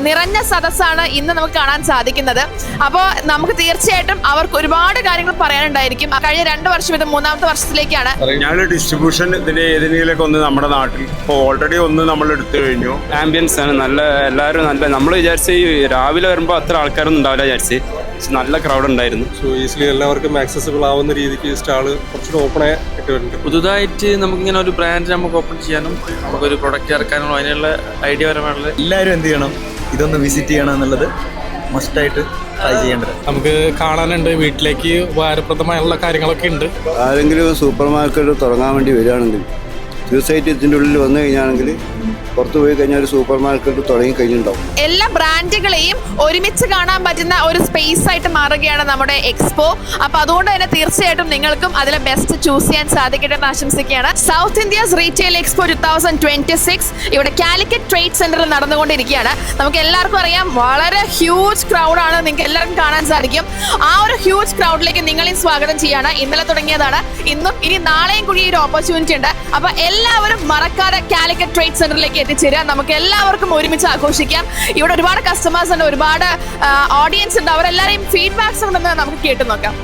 നിറഞ്ഞ സദസ്സാണ് ഇന്ന് നമുക്ക് കാണാൻ സാധിക്കുന്നത്. അപ്പോൾ നമുക്ക് തീർച്ചയായിട്ടും അവർക്ക് ഒരുപാട് കാര്യങ്ങൾ പറയാനുണ്ടായിരിക്കും. കഴിഞ്ഞ 2 വർഷം ഇത് 3ാമത്തെ വർഷത്തിലേക്കാണ്. ഞാൻ ഡിസ്ട്രിബ്യൂഷൻ ഇതിന്റെ ഏതെങ്കിലുമൊക്കെ ഒന്ന് നമ്മുടെ നാട്ടിൽ ഇപ്പോൾ ഓൾറെഡി ഒന്ന് നമ്മൾ എടുത്തു കഴിഞ്ഞു. ആംബിയൻസ് ആണ് നല്ല, എല്ലാവരും നല്ല. നമ്മൾ വിചാരിച്ച ഈ രാവിലെ വരുമ്പോൾ അത്ര ആൾക്കാരൊന്നും ഉണ്ടാവില്ല വിചാരിച്ച്, നല്ല ക്രൗഡ് ഉണ്ടായിരുന്നു. സോ ഈസിലി എല്ലാവർക്കും ആക്സസിബിൾ ആവുന്ന രീതിക്ക് സ്റ്റാള് കുറച്ചുകൂടെ ഓപ്പൺ ആയിട്ടുണ്ട്. പുതുതായിട്ട് നമുക്കിങ്ങനെ ഒരു ബ്രാൻഡ് നമുക്ക് ഓപ്പൺ ചെയ്യാനും നമുക്കൊരു പ്രൊഡക്റ്റ് ഇറക്കാനും അതിനുള്ള ഐഡിയ പരമായിട്ടുള്ള എല്ലാവരും എന്ത് ചെയ്യണം, ഇതൊന്ന് വിസിറ്റ് ചെയ്യണം എന്നുള്ളത് മസ്റ്റായിട്ട് ട്രൈ ചെയ്യേണ്ടത്. നമുക്ക് കാണാനുണ്ട്, വീട്ടിലേക്ക് ഉപകാരപ്രദമായുള്ള കാര്യങ്ങളൊക്കെ ഉണ്ട്. ആരെങ്കിലും സൂപ്പർ മാർക്കറ്റ് തുടങ്ങാൻ വേണ്ടി വരികയാണെങ്കിൽ തീർച്ചയായിട്ടും ഇതിൻ്റെ ഉള്ളിൽ വന്നു കഴിഞ്ഞാണെങ്കിൽ പുറത്തു പോയി കഴിഞ്ഞാൽ ഒരു സൂപ്പർ മാർക്കറ്റ് തുടങ്ങി കഴിഞ്ഞിട്ടുണ്ടാവും. എല്ലാ ബ്രാൻഡുകളെയും ഒരുമിച്ച് കാണാൻ പറ്റുന്ന ഒരു സ്പേസ് ആയിട്ട് മാറുകയാണ് നമ്മുടെ എക്സ്പോ. അപ്പൊ അതുകൊണ്ട് തന്നെ തീർച്ചയായിട്ടും നിങ്ങൾക്കും അതിലെ ബെസ്റ്റ് ചൂസ് ചെയ്യാൻ സാധിക്കട്ടെ എന്ന് ആശംസിക്കുകയാണ്. സൗത്ത് ഇന്ത്യസ് റീറ്റെയിൽ എക്സ്പോ 2026 ഇവിടെ കാലിക്കറ്റ് ട്രേഡ് സെന്ററിൽ നടന്നുകൊണ്ടിരിക്കുകയാണ്. നമുക്ക് എല്ലാവർക്കും അറിയാം, വളരെ ഹ്യൂജ് ക്രൗഡാണ്, നിങ്ങൾക്ക് എല്ലാവർക്കും കാണാൻ സാധിക്കും. ആ ഒരു ഹ്യൂജ് ക്രൗഡിലേക്ക് നിങ്ങളെയും സ്വാഗതം ചെയ്യാണ്. ഇന്നലെ തുടങ്ങിയതാണ്, ഇന്നും ഇനി നാളെയും കൂടി ഒരു ഓപ്പർച്യൂണിറ്റി ഉണ്ട്. അപ്പൊ എല്ലാവരും മറക്കാതെ കാലിക്കറ്റ് ട്രേഡ് സെന്ററിലേക്ക് എത്തിച്ചേരുക. നമുക്ക് എല്ലാവർക്കും ഒരുമിച്ച് ആഘോഷിക്കാം. ഇവിടെ ഒരുപാട് കസ്റ്റമേഴ്സ് ഉണ്ട്, ഒരുപാട് ഓഡിയൻസ് ഉണ്ട്. അവരെല്ലാവരെയും ഫീഡ്ബാക്സ് ഉണ്ടെന്ന് നമുക്ക് കേട്ടു നോക്കാം.